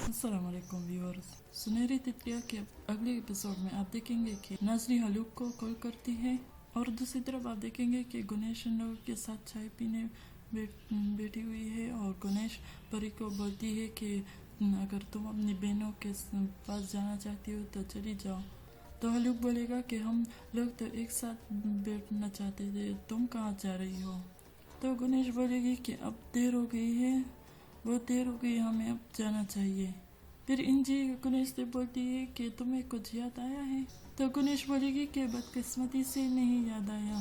अस्सलाम वालेकुम व्यूअर्स। सुनहरी तितलियाँ के अगले एपिसोड में आप देखेंगे कि नाज़री हलूक को कॉल करती है और दूसरी तरफ आप देखेंगे कि गणेश उन लोगों के साथ चाय पीने बैठी हुई है और गणेश परी को बोलती है कि अगर तुम अपनी बहनों के पास जाना चाहती हो तो चली जाओ। तो हलूक बोलेगा कि हम लोग तो एक साथ बैठना चाहते थे, तुम कहाँ जा रही हो। तो गणेश बोलेगी कि अब देर हो गई है, बहुत देर हो गई, हमें अब जाना चाहिए। फिर इंजी गणेश से बोलती है कि तुम्हें कुछ याद आया है। तो गणेश बोलेगी कि बदकिस्मती से नहीं याद आया।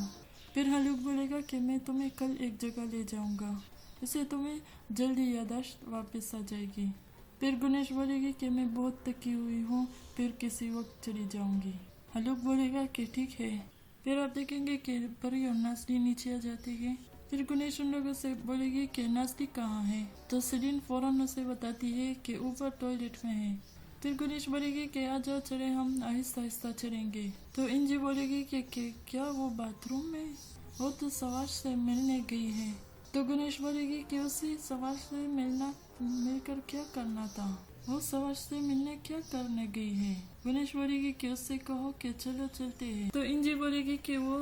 फिर हलूक बोलेगा कि मैं तुम्हें कल एक जगह ले जाऊंगा, इससे तुम्हें जल्दी याददाश्त वापस आ जाएगी। फिर गणेश बोलेगी कि मैं बहुत थकी हुई हूँ, फिर किसी वक्त चली जाऊंगी। हलूक बोलेगा कि ठीक है। फिर आप देखेंगे कि परी और नाज़री नीचे आ जाती है। फिर गणेश उन लोगों से बोलेगी कि नाज़री कहाँ है। तो सेलिन फौरन उसे बताती है कि ऊपर टॉयलेट में है। फिर गणेश बोलेगी कि आ जाओ चले, हम आहिस्ता आहिस्ता चलेंगे। तो इंजी बोलेगी कि क्या वो बाथरूम में, वो तो सवाश से मिलने गई है। तो गणेश बोलेगी कि उसे सवाश से मिलकर क्या करना था, वो सवाश से मिलने क्या करने गई है। गणेश बोलेगी कि उससे कहो कि चलो चलते हैं। तो इंजी बोलेगी कि वो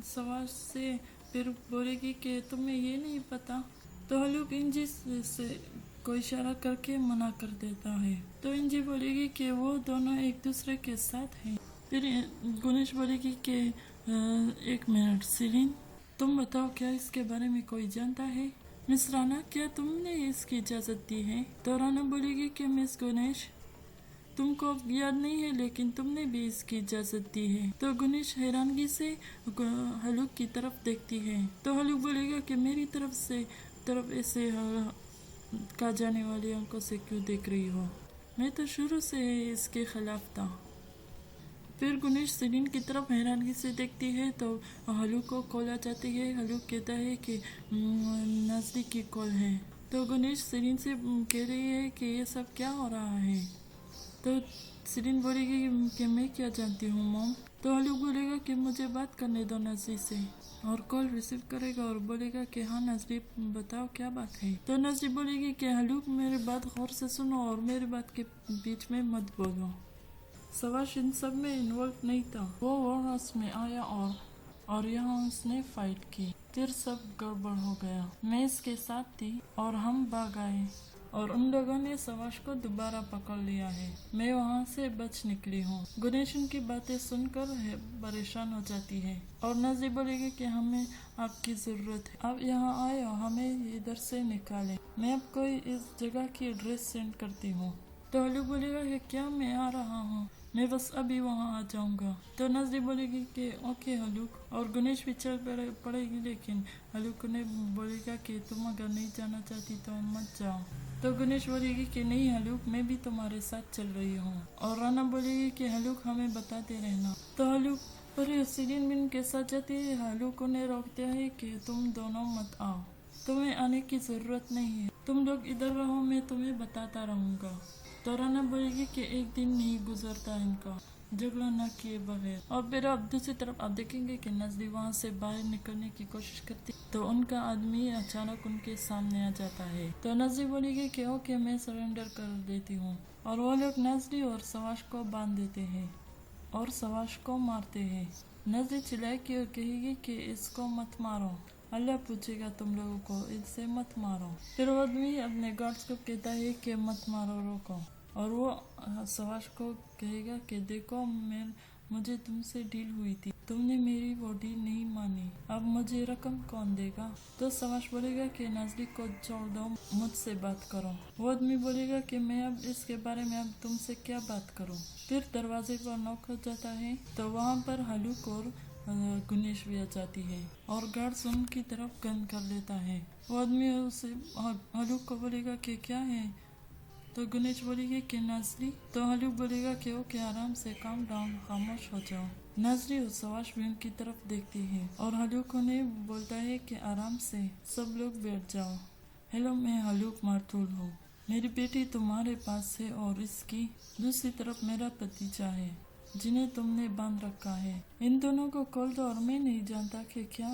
सवाश से, फिर बोलेगी कि तुम्हें ये नहीं पता। तो हलूक इंजी से कोई इशारा करके मना कर देता है। तो इंजी बोलेगी कि वो दोनों एक दूसरे के साथ हैं। फिर गणेश बोलेगी कि एक मिनट सेलिन, तुम बताओ क्या इसके बारे में कोई जानता है। मिस राना, क्या तुमने इसकी इजाज़त दी है। तो राना बोलेगी कि मिस गणेश, तुमको अब याद नहीं है लेकिन तुमने भी इसकी इजाज़त दी है। तो गणेश हैरानगी से हलूक की तरफ देखती है। तो हलूक बोलेगा कि मेरी तरफ ऐसे कहा जाने वाली आंखों से क्यों देख रही हो, मैं तो शुरू से इसके खिलाफ था। फिर गणेश सेलिन की तरफ हैरानगी से देखती है। तो हलूक को कॉल आ जाती है। हलूक कहता है कि नाज़री की कॉल है। तो गणेश सेलिन से कह रही है कि ये सब क्या हो रहा है। तो सेलिन बोलेगी कि मैं क्या जानती हूँ मॉम। तो हलूक बोलेगा कि मुझे बात करने दो नाज़री से, और कॉल रिसीव करेगा और बोलेगा कि हाँ नाज़री बताओ क्या बात है। तो नाज़री बोलेगी कि हलूक मेरी बात गौर से सुनो और मेरी बात के बीच में मत बोलो। सवाश इन सब में इन्वॉल्व नहीं था, वो वॉरहाउस में आया और यहाँ उसने फाइट की, फिर सब गड़बड़ हो गया। मैं इसके साथ थी और हम भाग आए और उन लोगों ने सवाश को दोबारा पकड़ लिया है। मैं वहाँ से बच निकली हूँ। गणेश उनकी बातें सुनकर परेशान हो जाती है और नाज़री बोलेगी कि हमें आपकी ज़रूरत है, आप यहाँ आए और हमें इधर से निकालें। मैं आपको इस जगह की एड्रेस सेंड करती हूँ। तो हलूक बोलेगा कि क्या मैं आ रहा हूँ, मैं बस अभी वहाँ आ जाऊँगा। तो नाज़री बोलेगी कि ओके हलूक, और गणेश भी चल पड़ेगी, लेकिन हलूक ने बोलेगा कि तुम अगर नहीं जाना चाहती तो मत जाओ। तो गणेश बोलेगी कि नहीं हलूक, मैं भी तुम्हारे साथ चल रही हूँ। और राना बोलेगी कि हलूक हमें बताते रहना। तो हलूक पर सेलिन भी उनके साथ जाती है। हलूक उन्हें रोकता है कि तुम दोनों मत आओ, तुम्हें आने की ज़रूरत नहीं है, तुम लोग इधर रहो, मैं तुम्हें बताता रहूँगा। तो राना बोलेगी कि एक दिन नहीं गुजरता इनका झगड़ा न किए बगैर। और फिर आप दूसरी तरफ आप देखेंगे कि नाज़री वहाँ से बाहर निकलने की कोशिश करती, तो उनका आदमी अचानक उनके सामने आ जाता है। तो नाज़री बोलेगी कि ओके मैं सरेंडर कर देती हूँ, और वो लोग नाज़री और सवाश को बांध देते हैं और सवाश को मारते हैं। नाज़री चिल्लाएगी और कहेगी कि इसको मत मारो, अल्लाह पूछेगा तुम लोगों को, इससे मत मारो। फिर वो आदमी अपने गार्ड्स को कहता है कि मत मारो, रोको। और वो सवाश को कहेगा कि देखो मुझे तुमसे डील हुई थी, तुमने मेरी वो डील नहीं मानी, अब मुझे रकम कौन देगा। तो सवाश बोलेगा कि नाज़री को छोड़ दो, मुझसे बात करो। वो आदमी बोलेगा कि मैं अब इसके बारे में अब तुमसे क्या बात करूं। फिर दरवाजे पर नॉक हो जाता है। तो वहाँ पर हलूक और गणेश भी आ जाती है और गार्ड्स उनकी तरफ गन कर लेता है। वो आदमी उसे हलूक को बोलेगा कि क्या है। तो गणेश बोलेगी कि नाज़री। तो हलूक बोलेगा कि ओके आराम से, काम डाउन, खामोश हो जाओ। नाज़री और सवाश भी उनकी तरफ देखती है और हलूक उन्हें बोलता है कि आराम से सब लोग बैठ जाओ। हेलो, मैं हलूक मार्तूल हूँ, मेरी बेटी तुम्हारे पास है और इसकी दूसरी तरफ मेरा भतीजा है जिन्हें तुमने बांध रखा है। इन दोनों को खोल दो, और मैं नहीं जानता कि क्या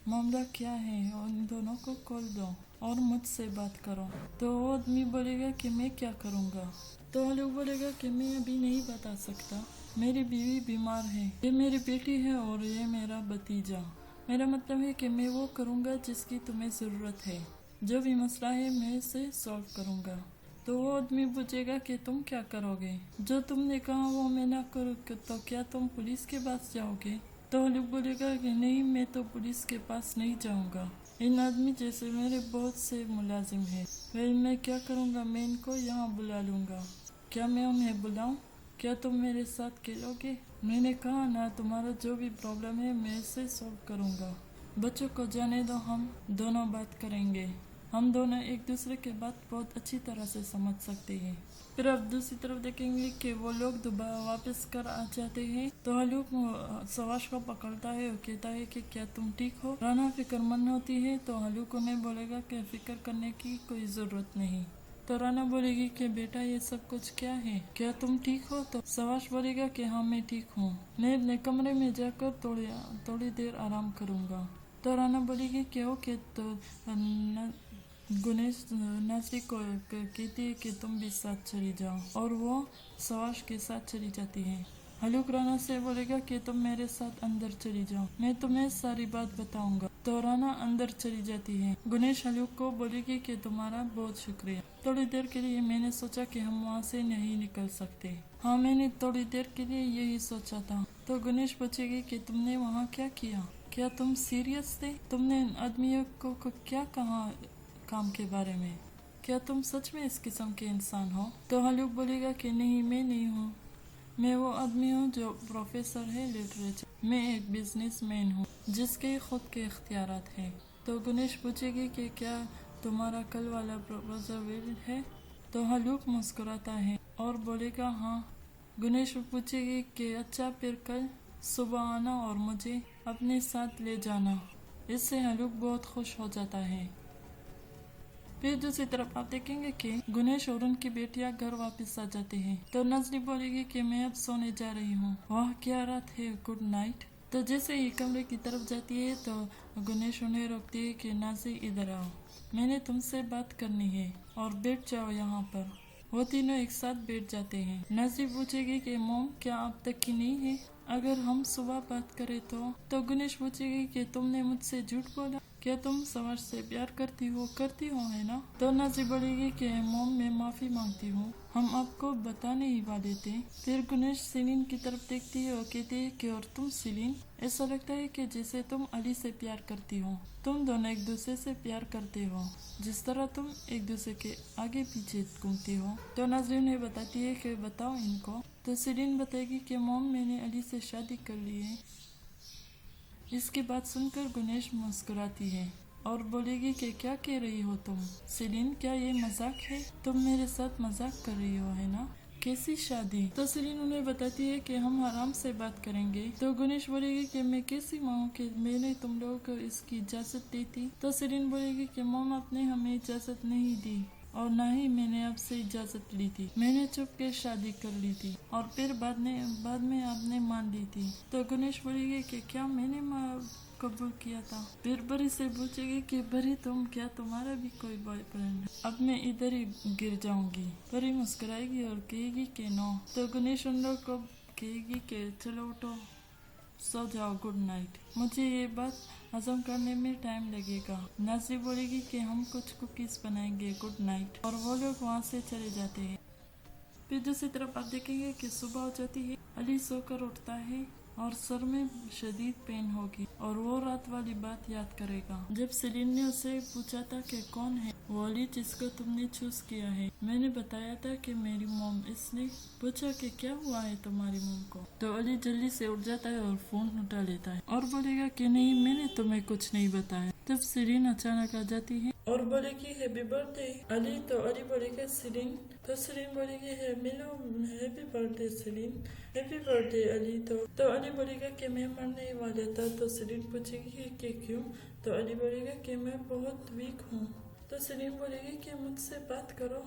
मामला क्या है, और इन दोनों को खोल दो। और मुझसे बात करो। तो वो आदमी बोलेगा कि मैं क्या करूँगा। तो हलूक बोलेगा कि मैं अभी नहीं बता सकता, मेरी बीवी बीमार है, ये मेरी बेटी है और ये मेरा भतीजा। मेरा मतलब है कि मैं वो करूँगा जिसकी तुम्हें ज़रूरत है, जो भी मसला है मैं इसे सॉल्व करूँगा। तो वो आदमी पूछेगा कि तुम क्या करोगे, जो तुमने कहा वो मैं ना करूँ तो क्या तुम पुलिस के पास जाओगे। तो हलूक बोलेगा कि नहीं, मैं तो पुलिस के पास नहीं जाऊँगा। इन आदमी जैसे मेरे बहुत से मुलाजिम हैं, मैं क्या करूँगा, मैं इनको यहाँ बुला लूँगा। क्या मैं उन्हें बुलाऊँ? क्या तुम मेरे साथ खेलोगे? मैंने कहा ना, तुम्हारा जो भी प्रॉब्लम है मैं इसे सॉल्व करूँगा। बच्चों को जाने दो, हम दोनों बात करेंगे। हम दोनों एक दूसरे के बात बहुत अच्छी तरह से समझ सकते हैं। फिर अब दूसरी तरफ देखेंगे कि वो लोग दोबारा वापस कर आ जाते हैं। तो हलूक सवाश को पकड़ता है और कहता है कि क्या तुम ठीक हो। राना फिक्रमंद होती है तो हलूक उन्हें बोलेगा कि फिक्र करने की कोई ज़रूरत नहीं। तो राना बोलेगी कि बेटा ये सब कुछ क्या है, क्या तुम ठीक हो। तो सवाश बोलेगा कि हाँ मैं ठीक हूँ, मैं अपने कमरे में जाकर थोड़ी देर आराम करूँगा। तो राना बोलेगी कि ओके। तो गुनेश नाजरी को कहती है कि तुम भी साथ चली जाओ, और वो सवाश के साथ चली जाती है। हलूक राना से बोलेगा कि तुम मेरे साथ अंदर चली जाओ, मैं तुम्हें सारी बात बताऊंगा। तो राना अंदर चली जाती है। गुनेश हलूक को बोलेगी कि तुम्हारा बहुत शुक्रिया, थोड़ी देर के लिए मैंने सोचा कि हम वहाँ से नहीं निकल सकते। हाँ, मैंने थोड़ी देर के लिए यही सोचा था। तो गुनेश पूछेगी कि तुमने वहाँ क्या किया, क्या तुम सीरियस थे, तुमने आदमियों को क्या कहा काम के बारे में, क्या तुम सच में इस किस्म के इंसान हो। तो हलूक बोलेगा कि नहीं, मैं नहीं हूँ, मैं वो आदमी हूँ जो प्रोफेसर है लिटरेचर, मैं एक बिजनेसमैन हूँ जिसके खुद के इख्तियारात हैं। तो गुनेश पूछेगी कि क्या तुम्हारा कल वाला प्रपोजल वैलिड है। तो हलूक मुस्कुराता है और बोलेगा हाँ। गुनेश पूछेगी कि अच्छा, फिर कल सुबह आना और मुझे अपने साथ ले जाना। इससे हलूक बहुत खुश हो जाता है। फिर दूसरी तरफ आप देखेंगे कि गुनेश और उनकी बेटियां घर वापस आ जाते हैं। तो नजरी बोलेगी कि मैं अब सोने जा रही हूँ, वाह क्या रात है, गुड नाइट। तो जैसे ही कमरे की तरफ जाती है तो गुनेश उन्हें रोकती है कि नाज़ी इधर आओ, मैंने तुमसे बात करनी है और बैठ जाओ यहाँ पर। वो तीनों एक साथ बैठ जाते हैं। नाज़ी पूछेगी कि मोम क्या अब तक की नहीं है, अगर हम सुबह बात करें तो गुनेश पूछेगी कि तुमने मुझसे झूठ बोला, क्या तुम सवार से प्यार करती हो है ना। तो नाज़ी बोलेगी कि मोम मैं माफी मांगती हूँ, हम आपको बताने ही वाले थे। फिर गुनेश सीलिन की तरफ देखती है और कहती है कि और तुम सीलिन, ऐसा लगता है कि जैसे तुम अली से प्यार करती हो, तुम दोनों एक दूसरे से प्यार करते हो, जिस तरह तुम एक दूसरे के आगे पीछे घूमती हो। तो नाज़री उन्हें बताती है कि बताओ इनको। तो सीलिन बताएगी कि मोम मैंने अली से शादी कर ली है। इसकी बात सुनकर गुनेश मुस्कुराती है और बोलेगी कि क्या कह रही हो तुम सीलिन, क्या ये मजाक है, तुम मेरे साथ मजाक कर रही हो है ना, कैसी शादी। तो सीलिन उन्हें बताती है कि हम आराम से बात करेंगे। तो गुनेश बोलेगी कि मैं कैसी माँ कि मैंने तुम लोगों को इसकी इजाजत दी थी। तो सीलिन बोलेगी कि मोम आपने हमें इजाजत नहीं दी और ना ही मैंने आपसे इजाजत ली थी, मैंने चुप के शादी कर ली थी और फिर बाद में आपने मान ली थी। तो गुनेश बोलेगी कि क्या मैंने कबूल किया था। फिर बरी से पूछेगी कि बरी तुम, क्या तुम्हारा भी कोई बॉयफ्रेंड है। अब मैं इधर ही गिर जाऊंगी। बरी मुस्कुराएगी और कहेगी कि नो। तो गुनेश उन लोग को कहेगी कि चलो उठो, सो जाओ, गुड नाइट, मुझे ये बात हजम करने में टाइम लगेगा। नाज़ी बोलेगी कि हम कुछ कुकीज बनाएंगे, गुड नाइट, और वो लोग वहाँ से चले जाते हैं। फिर दूसरी तरफ आप देखेंगे कि सुबह हो जाती है, अली सोकर उठता है और सर में शदीद पेन होगी और वो रात वाली बात याद करेगा जब सीलिन ने उसे पूछा था कि कौन है वो अली जिसको तुमने चूज किया है। मैंने बताया था कि मेरी मोम। इसने पूछा कि क्या हुआ है तुम्हारी मोम को। तो अली जल्दी से उठ जाता है और फोन उठा लेता है और बोलेगा कि नहीं, मैंने तुम्हें कुछ नहीं बताया। तब सीलिन अचानक आ जाती है और बोलेगी हैप्पी बर्थडे अली। तो अली बोलेगा सीलिन। तो सीलिन बोलेगी happy birthday Celine, happy birthday Ali. तो अली बोलेगा कि मैं मरने ही वाला था। तो सीलिन पूछेगी कि क्यों। तो अली बोलेगा कि मैं बहुत वीक हूँ। तो सीलिन बोलेगी कि मुझसे बात करो।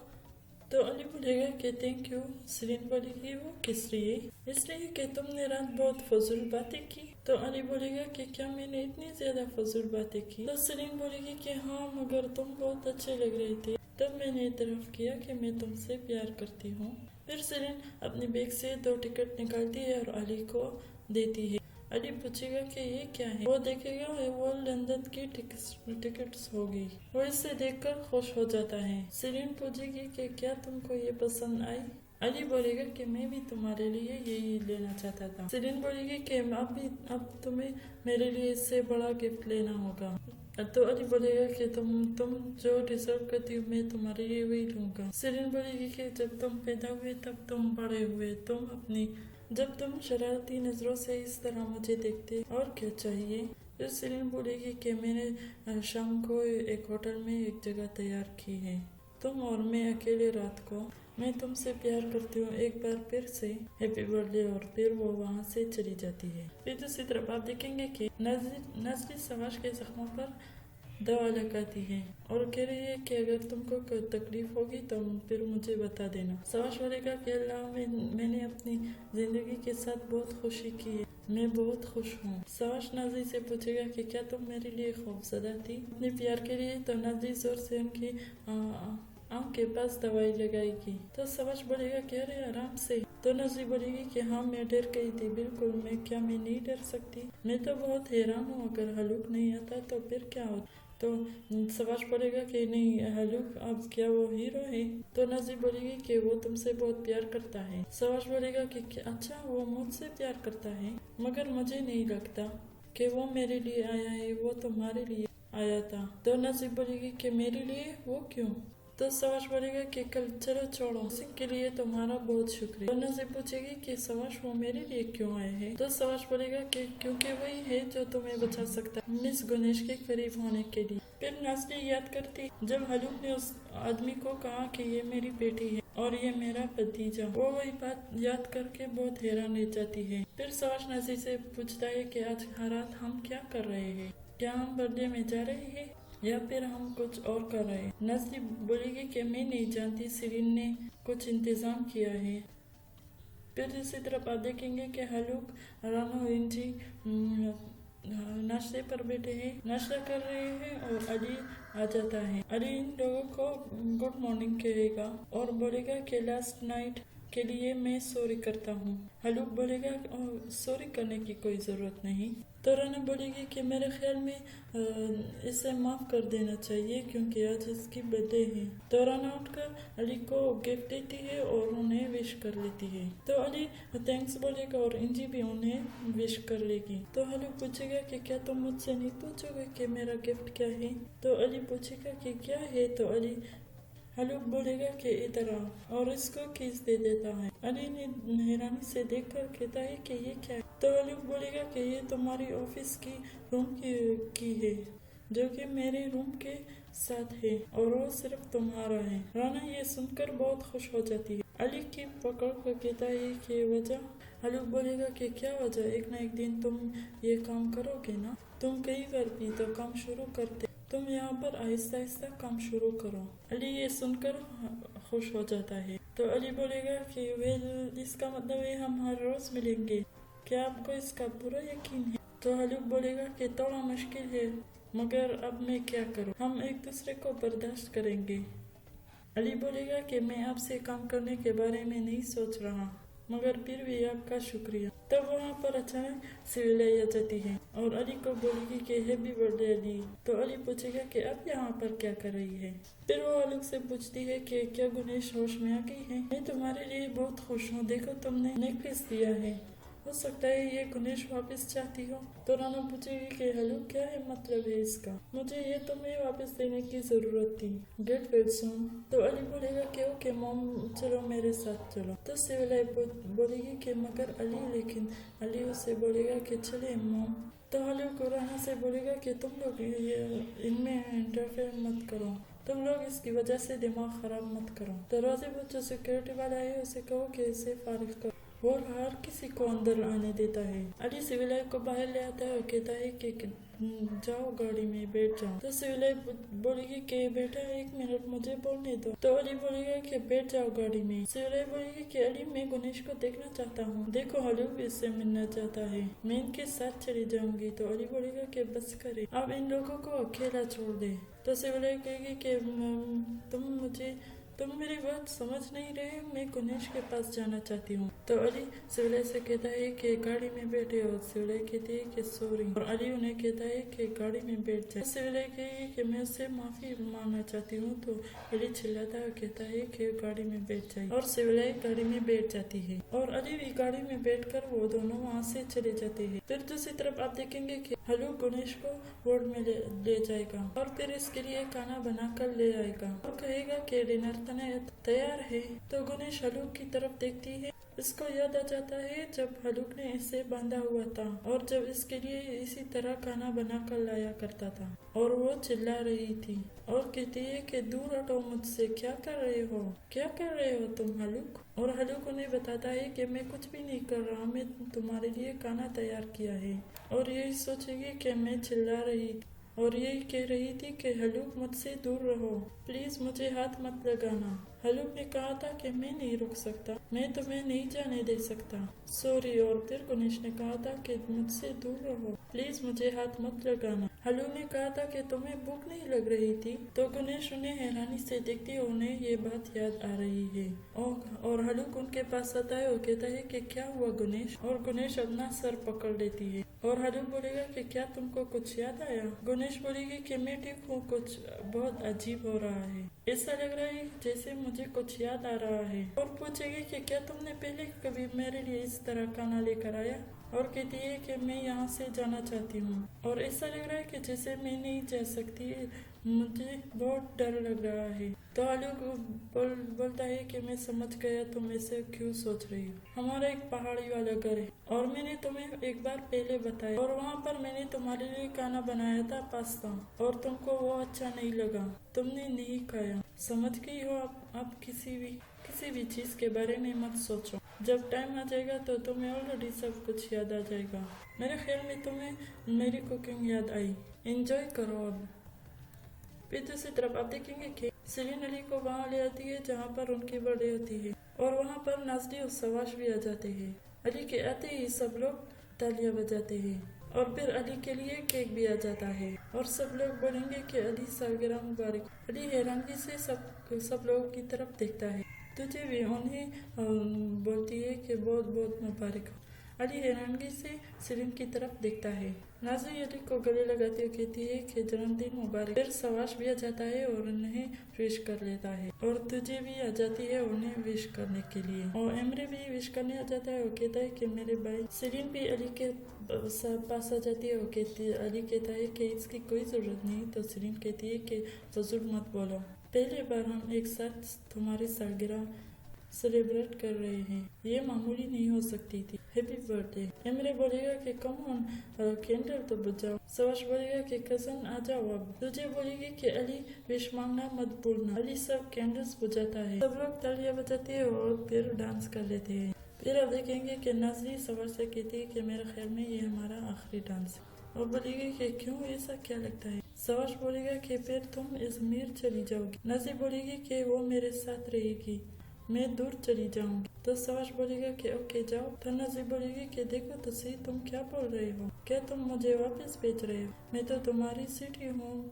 तो अली बोलेगा कि थैंक यू। सरीन बोलेगी वो किस लिए? इसलिए कि तुमने रात बहुत फजूल बातें की। तो अली बोलेगा कि क्या मैंने इतनी ज्यादा फजूल बातें की? तो सरीन बोलेगी कि हाँ, मगर तुम बहुत अच्छे लग रहे थे। तब मैंने इतराफ किया कि मैं तुमसे प्यार करती हूँ। फिर सरीन अपनी बैग से 2 टिकट निकालती है और अली को देती है। अली पूछेगा कि ये क्या है? वो देखेगा वो लंदन की टिकट्स होगी। वो इसे देखकर खुश हो जाता है। सरीन पूछेगी कि क्या तुमको ये पसंद आई? अली बोलेगा कि मैं भी तुम्हारे लिए यही लेना चाहता था। सरीन बोलेगी कि अब तुम्हें मेरे लिए इससे बड़ा गिफ्ट लेना होगा। तो अली बोलेगा कि तुम जो डिजर्व करती हो मैं तुम्हारे लिए वही लूंगा। सरीन बोलेगी कि जब तुम पैदा हुए तब तुम बड़े हुए, जब तुम शरारती नजरों से इस तरह मुझे देखते, और क्या चाहिए? फिर सरीन बोलेगी कि मैंने शाम को एक होटल में एक जगह तैयार की है, तुम और मैं अकेले रात को। मैं तुमसे प्यार करती हूँ, एक बार फिर से हैप्पी बर्थडे। और फिर वो वहाँ से चली जाती है। फिर दूसरी तरफ आप देखेंगे कि नजरी सवाश के जख्मों पर दवा लगाती है और कह रही है कि अगर तुमको कोई तकलीफ होगी तो फिर मुझे बता देना। सवाश बोलेगा कि अल्लाह मैंने अपनी जिंदगी के साथ बहुत खुशी की है, मैं बहुत खुश हूँ। सवाश नाज़ी से पूछेगा कि क्या तुम मेरे लिए खौफजदा थी अपने प्यार के लिए? तो नाज़ी जोर से उनकी आँख के पास दवाई लगाएगी। तो सवाश बोलेगा कि अरे आराम से। तो नज़ी बोलेगी कि हाँ, मैं डर गई थी, बिल्कुल। मैं नहीं डर सकती? मैं तो बहुत हैरान हूँ, अगर हलूक नहीं आता तो फिर क्या हो? तो सवाश बोलेगा कि नहीं, हलूक अब क्या वो हीरो है? तो नज़ी बोलेगी कि वो तुमसे बहुत प्यार करता है। सवाश बोलेगा कि अच्छा, वो मुझसे प्यार करता है, मगर मुझे नहीं लगता कि वो मेरे लिए आया है, वो तुम्हारे लिए आया था। तो नज़ी बोलेगी कि मेरे लिए? वो क्यों? तो सवाश बोलेगा कि कल चलो छोड़ो, इसके लिए तुम्हारा बहुत शुक्रिया। तो नज़ी पूछेगी कि सवाश वो मेरे लिए क्यों आए हैं? तो सवाश बोलेगा कि क्योंकि वही है जो तुम्हें बचा सकता है मिस गुनेश के करीब होने के लिए। फिर नज़री याद करती जब हलूक ने उस आदमी को कहा कि ये मेरी बेटी है और ये मेरा भतीजा। वो वही बात याद करके बहुत हैरान रह जाती है। फिर सवाश नज़री से पूछता है कि आज रात हम क्या कर रहे हैं? क्या हम बर्थडे में जा रहे हैं या फिर हम कुछ और कर रहे हैं? नज़री बोलेगी कि मैं नहीं जानती, सरीन ने कुछ इंतजाम किया है। फिर दूसरी तरफ आप देखेंगे कि हलूक, रानो, इंजी नाश्ते पर बैठे हैं, नाश्ता कर रहे हैं और अली आ जाता है। अली इन लोगों को गुड मॉर्निंग कहेगा और बोलेगा कि लास्ट नाइट के लिए मैं सॉरी करता हूँ। हलूक बोलेगा सॉरी करने की कोई ज़रूरत नहीं। तो राना बोलेगी कि मेरे ख्याल में इसे माफ़ कर देना चाहिए क्योंकि आज इसकी बर्थडे है। तो राना उठकर अली को गिफ्ट देती है और उन्हें विश कर लेती है। तो अली थैंक्स बोलेगा और इंजी भी उन्हें विश कर लेगी। तो हलूक पूछेगा कि क्या तुम मुझसे नहीं पूछोगे कि मेरा गिफ्ट क्या है? तो अली पूछेगा कि क्या है? तो हलूक बोलेगा कि इधर आओ और इसको किस दे देता है। अली ने हैरानी से देखकर कहता है कि ये क्या है? तो हलूक बोलेगा कि ये तुम्हारी ऑफिस की रूम की है, जो कि मेरे रूम के साथ है और वो सिर्फ तुम्हारा है। राना ये सुनकर बहुत खुश हो जाती है। अली की पकड़ कर कहता है कि वजह? हलूक बोलेगा कि क्या वजह? एक ना एक दिन तुम ये काम करोगे ना। तुम कई बार भी तो काम शुरू करते, तुम यहाँ पर आहिस्ता आहिस्ता काम शुरू करो। अली ये सुनकर खुश हो जाता है। तो अली बोलेगा कि वेल, इसका मतलब है हम हर रोज मिलेंगे, क्या आपको इसका पूरा यकीन है? तो हलूक बोलेगा कि थोड़ा मुश्किल है, मगर अब मैं क्या करूं, हम एक दूसरे को बर्दाश्त करेंगे। अली बोलेगा कि मैं आपसे काम करने के बारे में नहीं सोच रहा, मगर फिर भी आपका शुक्रिया। तब वहाँ पर अचानक सिविलाई आ जाती है और अली को बोलेगी कि हैप्पी बर्थडे अली। तो अली पूछेगा कि अब यहाँ पर क्या कर रही है? फिर वो अलग से पूछती है कि क्या गुनेश होश में आ गई है? मैं तुम्हारे लिए बहुत खुश हूँ, देखो तुमने नेकलेस दिया है, हो सकता है ये गुनेश वापस चाहती हो। तो राना पूछेगी कि हेलो, क्या है मतलब है इसका? मुझे ये तुम्हें वापस देने की जरूरत थी, गेट वेल सून। तो अली बोलेगा कि ओके मॉम, चलो मेरे साथ चलो। तो सिविलाई बोलेगी कि मगर अली, लेकिन अली उसे बोलेगा कि चले मॉम। तो अली को राना से बोलेगा कि तुम लोग इनमें इंटरफेयर मत करो, तुम लोग इसकी वजह से दिमाग खराब मत करो। दरवाजे पर जो सिक्योरिटी वाला है उसे कहो कि इसे फारिग करो, वो हर किसी को अंदर आने देता है। अली सिविलाई को बाहर ले आता है और कहता है कि जाओ गाड़ी में बैठ जाओ। तो सिविलाई बोलेगी कि बेटा 1 मिनट मुझे बोलने दो। तो अली बोलेगा कि बैठ जाओ गाड़ी में। सिविलाई बोलेगी कि अली मैं गणेश को देखना चाहता हूँ, देखो हलूक इससे मिलना चाहता है, मैं इनके साथ चली जाऊंगी। तो अली बोलेगा कि बस करे, अब इन लोगों को अकेला छोड़ दे। तो सिविलाई कहेगी कि तुम मेरी बात समझ नहीं रहे, मैं गणेश के पास जाना चाहती हूँ। तो अली सिविलाई से कहता है कि गाड़ी में बैठे, और सिविलाई कहती है कि सॉरी, और अली उन्हें कहता है कि गाड़ी में बैठ जाए। सिविलाई कहेगी कि मैं उससे माफी मांगना चाहती हूँ। तो अली चिल्लाता है, कहता है कि गाड़ी में बैठ जाए, और सिविलाई गाड़ी में बैठ जाती है, और अली भी गाड़ी में बैठकर वो दोनों वहाँ से चले जाते हैं। फिर दूसरी तरफ आप देखेंगे कि हलूक गणेश को वार्ड में ले जाएगा, और फिर इसके लिए खाना बना कर ले आएगा, और कहेगा कि डिनर तैयार है। तो गणेश हलूक की तरफ देखती है, इसको याद आ जाता है जब हलूक ने इसे बांधा हुआ था, और जब इसके लिए इसी तरह खाना बना कर लाया करता था, और वो चिल्ला रही थी और कहती है कि दूर हटो मुझसे, क्या कर रहे हो तुम हलूक। और हलूक उन्हें बताता है कि मैं कुछ भी नहीं कर रहा, मैं तुम्हारे लिए खाना तैयार किया है। और यही सोचेगी कि मैं चिल्ला रही थी, और यही कह रही थी कि हलूक मुझसे दूर रहो, प्लीज मुझे हाथ मत लगाना। हलूक ने कहा था कि मैं नहीं रुक सकता, मैं तुम्हें नहीं जाने दे सकता, सॉरी। और फिर गणेश ने कहा था कि मुझसे दूर रहो, प्लीज मुझे हाथ मत लगाना। हलूक ने कहा था कि तुम्हें भूख नहीं लग रही थी। तो गणेश उन्हें हैरानी से देखती, उन्हें ये बात याद आ रही है, और हलूक उनके पास आता है और कहता है कि क्या हुआ गणेश। और गणेश अपना सर पकड़ लेती है, और हलूक बोलेगा कि क्या तुमको कुछ याद आया। गणेश बोलेगी कि मैं ठीक हूँ, कुछ बहुत अजीब हो रहा है, ऐसा लग रहा है जैसे मुझे कुछ याद आ रहा है। और पूछेगी कि क्या तुमने पहले कभी मेरे लिए इस तरह खाना लेकर आया। और कहती है कि मैं यहाँ से जाना चाहती हूँ, और ऐसा लग रहा है कि जैसे मैं नहीं जा सकती, मुझे बहुत डर लग रहा है। तो हलूक बोलता है कि मैं समझ गया तुम ऐसे क्यों सोच रही हो। हमारा एक पहाड़ी वाला घर है, और मैंने तुम्हें एक बार पहले बताया, और वहाँ पर मैंने तुम्हारे लिए खाना बनाया था, पास्ता, और तुमको वो अच्छा नहीं लगा, तुमने नहीं खाया। समझ गई हो आप किसी भी चीज के बारे में मत सोचो, जब टाइम आ जाएगा तो तुम्हें ऑलरेडी सब कुछ याद आ जाएगा। मेरे ख्याल में तुम्हें मेरी कुकिंग याद आई, एंजॉय करो अब। फिर दूसरी तरफ आप देखेंगे कि सेलिन अली को वहाँ ले आती है जहाँ पर उनकी बर्थडे होती है, और वहाँ पर नाज़ली और सवाश भी आ जाते हैं। अली के आते ही सब लोग तालियां बजाते हैं, और फिर अली के लिए केक भी आ जाता है, और सब लोग बोलेंगे कि अली सालगिरह मुबारक। अली हैरानगी से सब लोगों की तरफ देखता है, तुझे भी उन्हें बोलती है कि बहुत बहुत मुबारक हो। अली हैरानगी से सेलिन की तरफ देखता है। नाज़ली अली को गले लगाती हुई कहती है कि जन्मदिन मुबारक। फिर सवाश भी आ जाता है और उन्हें विश कर लेता है, और तुझे भी आ जाती है उन्हें विश करने के लिए, और एमरे भी विश करने आ जाता है और कहता है कि मेरे भाई। सेलिन भी अली के पास आ जाती है और अली कहता है कि इसकी कोई जरूरत नहीं। तो सेलिन कहती है कि फजूल मत बोलो, पहली बार हम एक साथ तुम्हारी सालगिरह सेलिब्रेट कर रहे हैं, ये मामूली नहीं हो सकती थी, हैप्पी बर्थडे। एमरे बोलेगा कि कम ऑन कैंडल तो बुझाओ। सवाश बोलेगा कि कजन आ जाओ अब। तुझे बोलेगी कि अली विश मांगना मत भूलना। अली सब कैंडल्स बुझाता है, सब लोग तालियां बजाते हैं और फिर डांस कर लेते हैं। फिर आप देखेंगे कि नाज़ली सवाश से कहती है कि मेरे ख्याल में ये हमारा आखिरी डांस है, और बोलेगी कि क्यों, ऐसा क्या लगता है। सवाश बोलेगा कि फिर तुम अजमेर चली जाओगी। नाज़ली बोलेगी कि वो मेरे साथ रहेगी, मैं दूर चली जाऊंगी। तो सवाश बोलेगा कि ओके जाओ। तो नाज़ली बोलेगी कि देखो तो सही, तुम क्या बोल रहे हो, क्या तुम मुझे वापस भेज रहे हो, मैं तो तुम्हारी सिटी हूँ,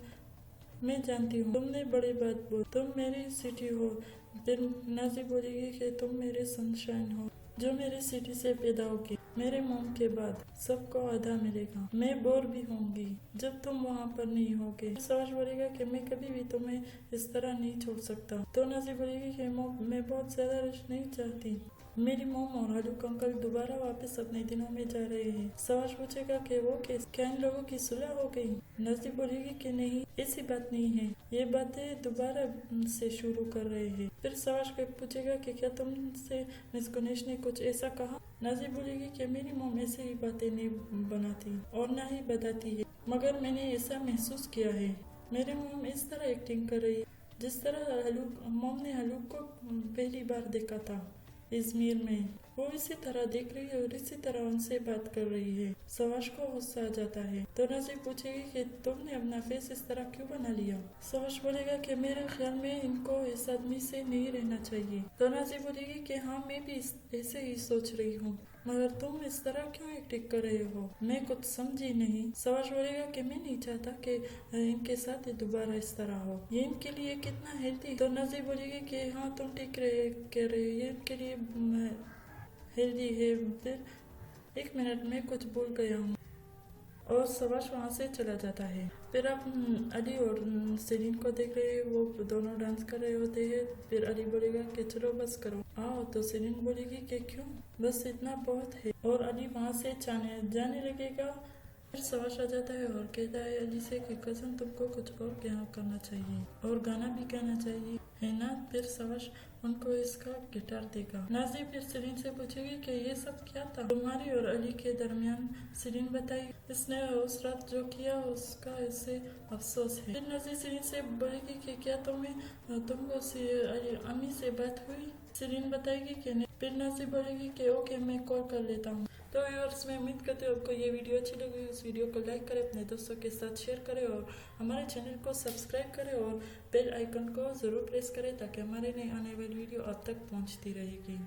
मैं जानती हूँ तुमने बड़ी बात बोल, तुम मेरी सिटी हो। फिर नाज़ली बोलेगी कि तुम मेरे सनशाइन हो, जो मेरी सिटी से पैदा होगी, मेरे मोम के बाद सबको आधा मिलेगा, मैं बोर भी होंगी जब तुम वहाँ पर नहीं होगे। सवाश बोलेगा कि मैं कभी भी तुम्हें इस तरह नहीं छोड़ सकता। तो नाज़ली बोलेगी कि मैं बहुत ज्यादा रिश्त नहीं चाहती, मेरी मोम और हलूक अंकल दोबारा वापस अपने दिनों में जा रहे हैं। सवाश पूछेगा कि वो क्या इन लोगों की सुलह हो गई। नाज़ली बोलेगी कि नहीं, ऐसी बात नहीं है, ये बातें दोबारा से शुरू कर रहे हैं। फिर सवाश को पूछेगा कि क्या तुमसे मिस गणेश ने कुछ ऐसा कहा। नाज़ली बोलेगी कि मेरी मोम ऐसे ही बातें नहीं बनाती और ना ही बताती है, मगर मैंने ऐसा महसूस किया है, मेरी मोम इस तरह एक्टिंग कर रही है जिस तरह मोम ने हलूक को पहली बार देखा था अजमेर में। वो इसी तरह देख रही है और इसी तरह उनसे बात कर रही है। सवाश को गुस्सा आ जाता है तो नज़ीर पूछेगी कि तुमने अपना फेस इस तरह क्यों बना लिया। सवाश बोलेगा कि मेरे ख्याल में इनको इस आदमी से नहीं रहना चाहिए। तो नज़ीर बोलेगी कि हाँ, मैं भी ऐसे ही सोच रही हूँ, मगर तुम इस तरह क्यों एक्टिंग कर रहे हो, मैं कुछ समझी नहीं। सवाश बोलेगा कि मैं नहीं चाहता कि इनके साथ दोबारा इस तरह हो, ये इनके लिए कितना हेल्दी। तो नज़ीर बोलेगी कि हाँ, तुम ठीक कह रहे हो, ये इनके लिए हेल्दी है। फिर 1 मिनट में कुछ भूल गया हूँ और सवाश वहाँ से चला जाता है। फिर आप अली और सेलिन को देख रहे हैं, वो दोनों डांस कर रहे होते हैं। फिर अली बोलेगा कि चलो बस करो आओ, तो सेलिन बोलेगी कि क्यों, बस इतना बहुत है, और अली वहाँ से जाने लगेगा। फिर सवाश आ जाता है और कहता है अली से कि कज़न, तुमको कुछ और क्या करना चाहिए और गाना भी गाना चाहिए, है ना। फिर सवाश उनको इसका गिटार देगा। नाज़ी फिर सेलिन से पूछेगी कि ये सब क्या था तुम्हारी और अली के दरमियान। सेलिन बताई इसने उस रात जो किया उसका इससे अफसोस है। फिर नाज़ी सेलिन से बोलेगी कि क्या तुमको अम्मी से बात हुई। सेलिन बताएगी कि नहीं। फिर नाज़ी बोलेगी कि ओके, मैं कॉल कर लेता हूँ। तो व्यूअर्स, मैं उम्मीद करती हूँ आपको ये वीडियो अच्छी लगी। उस वीडियो को लाइक करें, अपने दोस्तों के साथ शेयर करें और हमारे चैनल को सब्सक्राइब करें और बेल आइकन को ज़रूर प्रेस करें ताकि हमारे नए आने वाली वीडियो आप तक पहुँचती रहेगी।